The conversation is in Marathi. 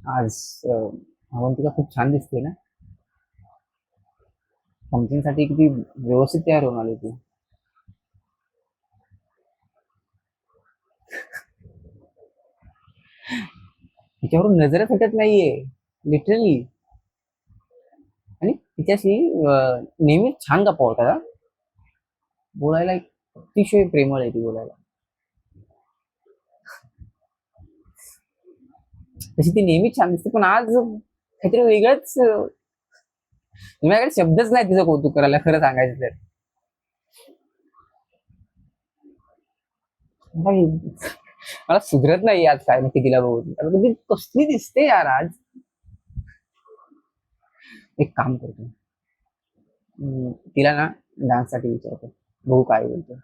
आज अवंतिका खूप छान दिसते ना. फंक्शन साठी किती व्यवस्थित तयार होऊन आली ती. तिच्यावरून नजरच हटत नाहीये, लिटरली. आणि तिच्याशी नेहमीच छान गप्पा होतात हा. बोलायला एक अतिशय प्रेमळ आहे ती बोलायला. तशी ती नेहमीच छान दिसते, पण आज काहीतरी वेगळंच. माझ्याकडे शब्दच नाही तिचं कौतुक करायला, खरं सांगायचं तर. बाई, मला सुधरत नाही आज काय नक्की तिला बघून. आता ती कसली दिसते यार आज. एक काम करतो, तिला ना डान्स साठी विचारतो, बघू काय बोलतो.